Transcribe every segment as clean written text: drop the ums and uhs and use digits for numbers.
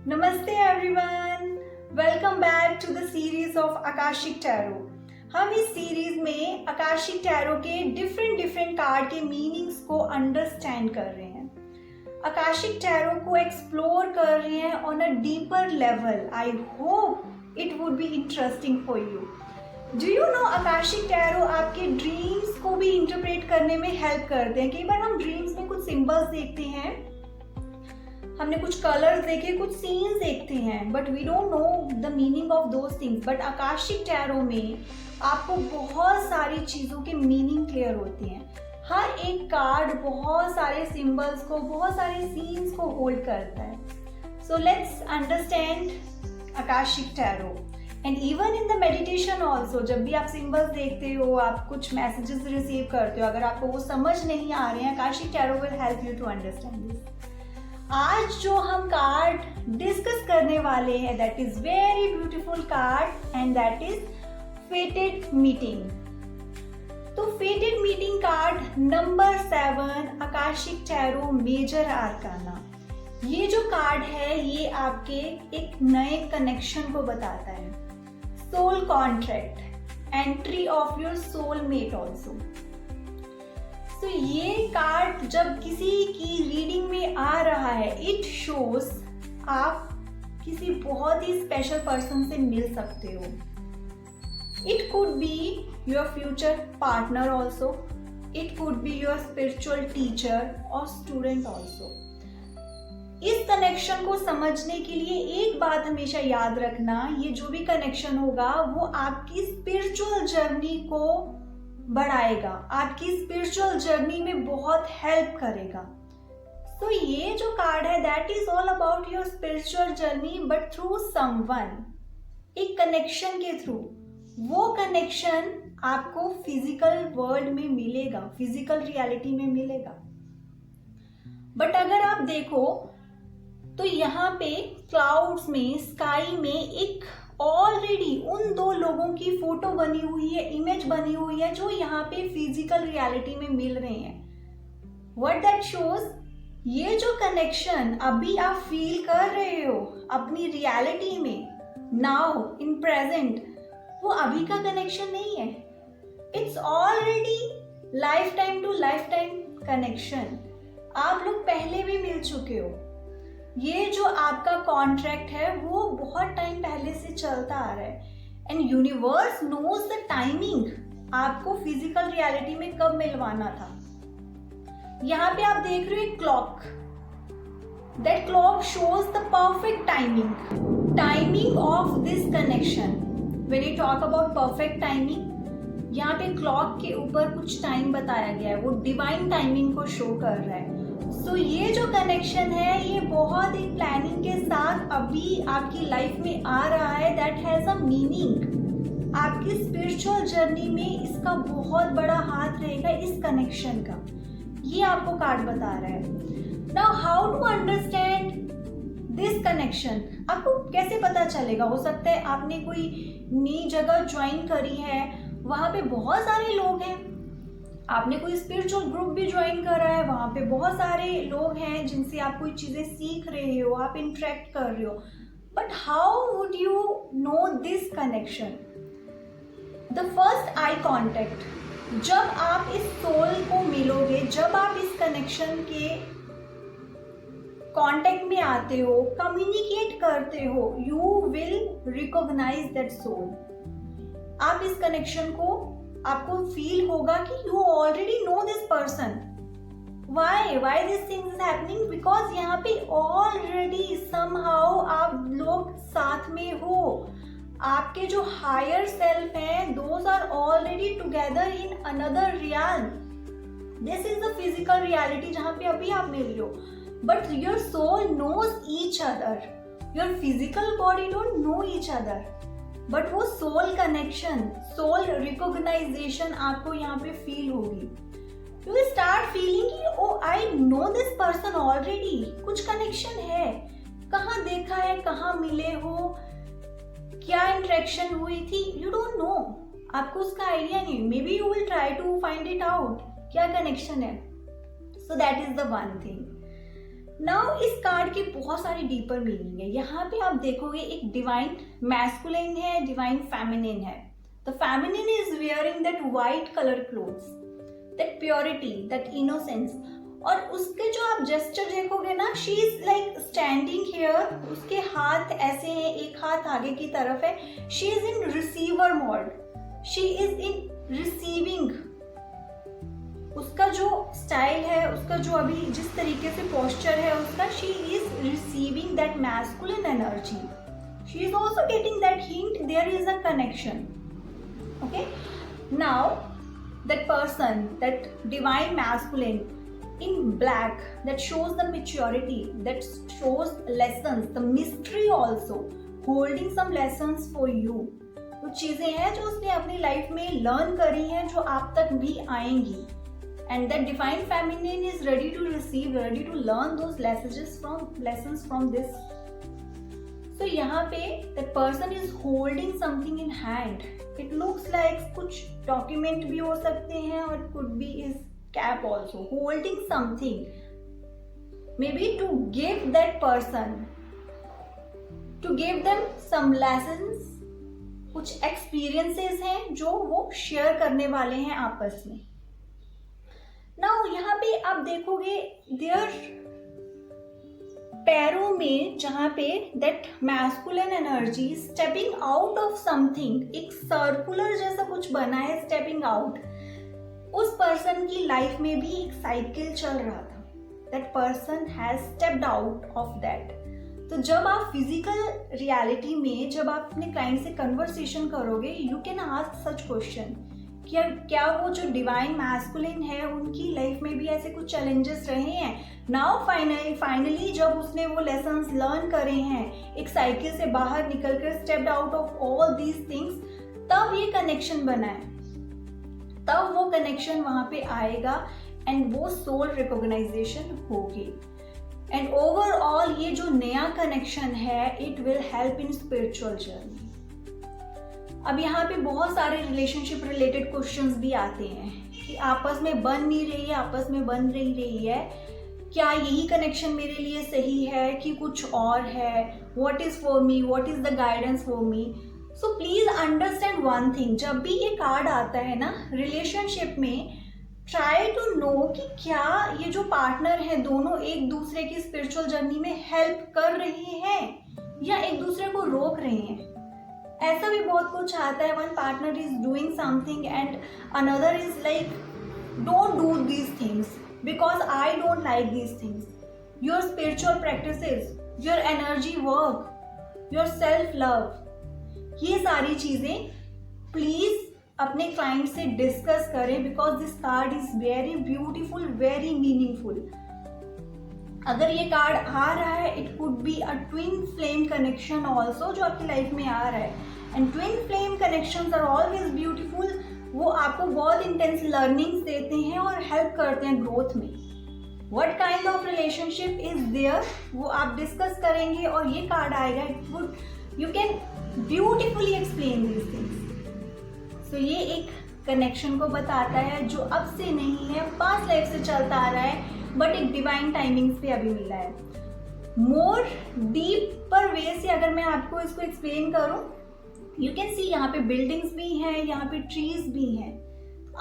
नमस्ते everyone, welcome back to the series of Akashic tarot. हम इस सीरीज में आकाशिक टैरो के डिफरेंट कार्ड के मीनिंग्स को अंडरस्टैंड कर रहे हैं, आकाशिक टैरो को एक्सप्लोर कर रहे हैं on a deeper level. I hope it would be interesting for you. Do you know Akashic tarot आपके ड्रीम्स को भी इंटरप्रेट करने में हेल्प करते हैं। कई बार हम ड्रीम्स में कुछ सिंबल्स देखते हैं, हमने कुछ कलर्स देखे, कुछ सीन्स देखते हैं, but we don't know the meaning of those things. But Akashic tarot में आपको बहुत सारी चीज़ों के मीनिंग क्लियर होती हैं। हर एक कार्ड बहुत सारे सिंबल्स को, बहुत सारे सीन्स को होल्ड करता है। So let's understand Akashic tarot and even in the meditation also. जब भी आप सिंबल्स देखते हो, आप कुछ मैसेजेस रिसीव करते हो, अगर आपको वो समझ नहीं आ रहे हैं, Akashic tarot will help you to understand this. आज जो हम कार्ड डिस्कस करने वाले हैं, that is very beautiful card and that is fated meeting. तो fated meeting card number 7 Akashic tarot major arcana. ये जो कार्ड है ये आपके एक नए कनेक्शन को बताता है, soul contract, entry of your soulmate also. तो ये कार्ड जब किसी की रीडिंग में आ रहा है, इट शोज आप किसी बहुत ही स्पेशल पर्सन से मिल सकते हो। It could be your future partner also, it could be your spiritual teacher और स्टूडेंट ऑल्सो। इस कनेक्शन को समझने के लिए एक बात हमेशा याद रखना, ये जो भी कनेक्शन होगा वो आपकी स्पिरिचुअल जर्नी को बढ़ाएगा, आपकी स्पिरिचुअल जर्नी में बहुत हेल्प करेगा। तो ये जो कार्ड है that is all about your spiritual journey, but through someone, एक कनेक्शन के थ्रू। वो कनेक्शन आपको फिजिकल वर्ल्ड में मिलेगा, फिजिकल रियलिटी में मिलेगा। बट अगर आप देखो तो यहाँ पे क्लाउड्स में, स्काई में एक ऑलरेडी उन दो लोगों की फोटो बनी हुई है, इमेज बनी हुई है, जो यहाँ पे फिजिकल रियलिटी में मिल रहे हैं। व्हाट दैट शोज, ये जो कनेक्शन अभी आप फील कर रहे हो अपनी रियलिटी में, नाउ इन प्रेजेंट, वो अभी का कनेक्शन नहीं है। It's already lifetime to lifetime connection. आप लोग पहले भी मिल चुके हो। ये जो आपका कॉन्ट्रैक्ट है वो बहुत टाइम पहले से चलता आ रहा है and universe knows the timing आपको फिजिकल रियलिटी में कब मिलवाना था। यहाँ पे आप देख रहे हो एक clock, that clock shows the perfect timing of this connection. When you talk about perfect timing, यहाँ पे क्लॉक के ऊपर कुछ टाइम बताया गया है, वो डिवाइन टाइमिंग को शो कर रहा है। सो ये जो कनेक्शन है ये बहुत ही प्लानिंग के साथ अभी आपकी लाइफ में आ रहा है, दैट हैज अ मीनिंग। आपकी स्पिरिचुअल जर्नी में इसका बहुत बड़ा हाथ रहेगा, इस कनेक्शन का। ये आपको कार्ड बता रहा है। Now how to understand this connection, आपको कैसे पता चलेगा? हो सकता है आपने कोई नई जगह ज्वाइन करी है, वहां पे बहुत सारे लोग हैं, आपने कोई स्पिरिचुअल ग्रुप भी ज्वाइन करा है, वहां पे बहुत सारे लोग हैं जिनसे आप कोई चीजें सीख रहे हो, आप इंटरेक्ट कर रहे हो। But how would you know this connection? The first eye contact, जब आप इस सोल को मिलोगे, जब आप इस कनेक्शन के कांटेक्ट में आते हो, कम्युनिकेट करते हो, you will recognise that soul. आप इस कनेक्शन को, आपको फील होगा कि you already know this person. Why this thing is happening? Because यहाँ पे ऑलरेडी समहाउ आप लोग साथ में हो। आपके जो हायर सेल्फ हैं, those are already together in another real. This is the physical reality जहाँ पे अभी आप मिल रहे हो, but your soul knows each other. Your physical body don't know each other, but वो सोल कनेक्शन, सोल रिकॉग्नाइजेशन आपको यहाँ पे फील होगी। यू विल स्टार्ट फीलिंग कि oh I know this person already, कुछ कनेक्शन है। कहाँ देखा है, कहाँ मिले हो, क्या इंटरेक्शन हुई थी, यू डोंट नो, आपको उसका आइडिया नहीं। Maybe you will try to find it out, क्या कनेक्शन है। So that is the one thing. Now इस कार्ड की बहुत सारी डीपर मीनिंग है। यहाँ पे आप देखोगे एक डिवाइन मैस्कुलिन है, डिवाइन फेमिनिन है। The feminine is wearing that white colour clothes, that purity, that innocence. और उसके जो आप जेस्चर देखोगे ना, she is like standing here, उसके हाथ ऐसे हैं, एक हाथ आगे की तरफ है। She is in receiver mode, she is in receiving. उसका जो स्टाइल है, उसका जो अभी जिस तरीके से पोस्चर है उसका, she is receiving that masculine energy. She is also getting that hint there is a connection. Okay, now that person, that divine masculine in black, that shows the maturity, that shows lessons, the mystery also, holding some lessons for you. कुछ चीजें हैं जो उसने अपनी life में learn करी हैं, जो आप तक भी आएंगी। And that divine feminine is ready to receive, ready to learn those lessons from this. So यहाँ पे that person is holding something in hand. It looks like कुछ document भी हो सकते हैं और could be is cap also, holding something, maybe to give that person, to give them some lessons, कुछ experiences हैं जो वो share करने वाले हैं आपस में। Now यहाँ पे आप देखोगे their पैरों में जहाँ पे that masculine energy stepping out of something, एक circular जैसा कुछ बना है stepping out। उस पर्सन की लाइफ में भी एक साइकिल चल रहा था। That person has stepped out of that. तो जब आप फिजिकल रियलिटी में, जब आप अपने क्लाइंट से कन्वर्सेशन करोगे, you can ask such question, क्या वो जो डिवाइन मैस्कुलिन है उनकी लाइफ में भी ऐसे कुछ चैलेंजेस रहे हैं। नाउ फाइनली जब उसने वो लेसन्स लर्न करे हैं, एक साइकिल से बाहर निकलकर stepped out of all these things, तब ये कनेक्शन बना है, तब वो कनेक्शन वहां पे आएगा एंड वो सोल रिकॉग्नाइजेशन होगी। एंड ओवरऑल ये जो नया कनेक्शन है, it will help in spiritual journey. अब यहाँ पे बहुत सारे रिलेशनशिप रिलेटेड क्वेश्चंस भी आते हैं कि आपस में बन नहीं रही है, आपस में बन रही है, क्या यही कनेक्शन मेरे लिए सही है कि कुछ और है, what is for me, what is the guidance for me. So please understand one thing, जब भी ये कार्ड आता है ना रिलेशनशिप में, ट्राई टू नो कि क्या ये जो पार्टनर है दोनों एक दूसरे की स्पिरिचुअल जर्नी में हेल्प कर रहे हैं या एक दूसरे को रोक रहे हैं। ऐसा भी बहुत कुछ आता है, one partner is doing something and another is like don't do these things because I don't like these things. Your spiritual practices, your energy work, your self love, ये सारी चीजें प्लीज अपने क्लाइंट से डिस्कस करें because this card is very beautiful, very meaningful. अगर ये card आ रहा है, it could be a twin flame connection also जो आपकी लाइफ में आ रहा है। And twin flame connections are always beautiful. वो आपको बहुत इंटेंस लर्निंग्स देते हैं और हेल्प करते हैं ग्रोथ में। What kind of relationship is there वो आप डिस्कस करेंगे और ये कार्ड आएगा, it would you can beautifully explain these things. So ये एक कनेक्शन को बताता है जो अब से नहीं है, पास्ट लाइफ से चलता आ रहा है, बट एक डिवाइन टाइमिंग्स पे अभी मिला है। मोर डीपर वे से अगर मैं आपको इसको एक्सप्लेन करूं, यू कैन सी यहाँ पे बिल्डिंग्स भी हैं, यहाँ पे ट्रीज भी हैं।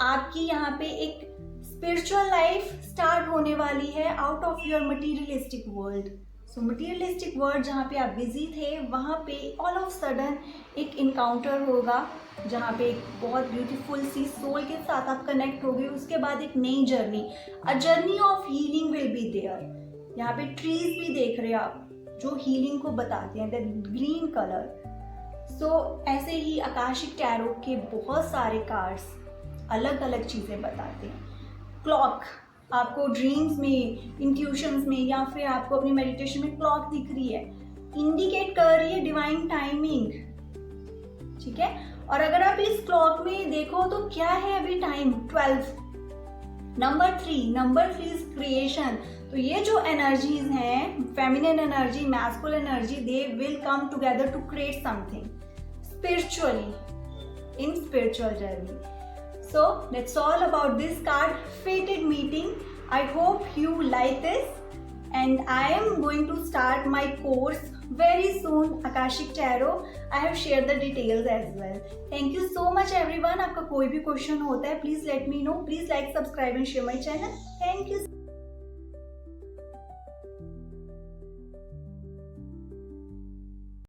आपकी यहाँ पे एक स्पिरिचुअल लाइफ स्टार्ट होने वाली है out of your materialistic world. So materialistic world जहाँ पे आप बिजी थे, वहाँ पे ऑल ऑफ सडन एक इनकाउंटर होगा जहाँ पे एक बहुत ब्यूटीफुल सी सोल के साथ आप कनेक्ट होगे। उसके बाद एक नई journey, a journey of healing will be there. यहाँ पे ट्रीज भी देख रहे हैं आप जो हीलिंग को बताते हैं, दैट ग्रीन कलर। सो ऐसे ही आकाशिक टैरो के बहुत सारे कार्ड्स अलग अलग चीज़ें बताते हैं। क्लॉक आपको ड्रीम्स में, इंट्यूशंस में या फिर आपको अपनी मेडिटेशन में क्लॉक दिख रही है, इंडिकेट कर रही है डिवाइन टाइमिंग, ठीक है। और अगर आप इस क्लॉक में देखो तो क्या है अभी टाइम 12, नंबर 3 इज क्रिएशन। तो ये जो एनर्जीज हैं, feminine energy, masculine energy, they will come together to create something spiritually in spiritual journey. So that's all about this card, fated meeting. I hope you like this and I am going to start my course very soon, Akashic Tarot. I have shared the details as well. Thank you so much everyone. आपका कोई भी question होता है, please let me know. Please like, subscribe and share my channel. Thank you.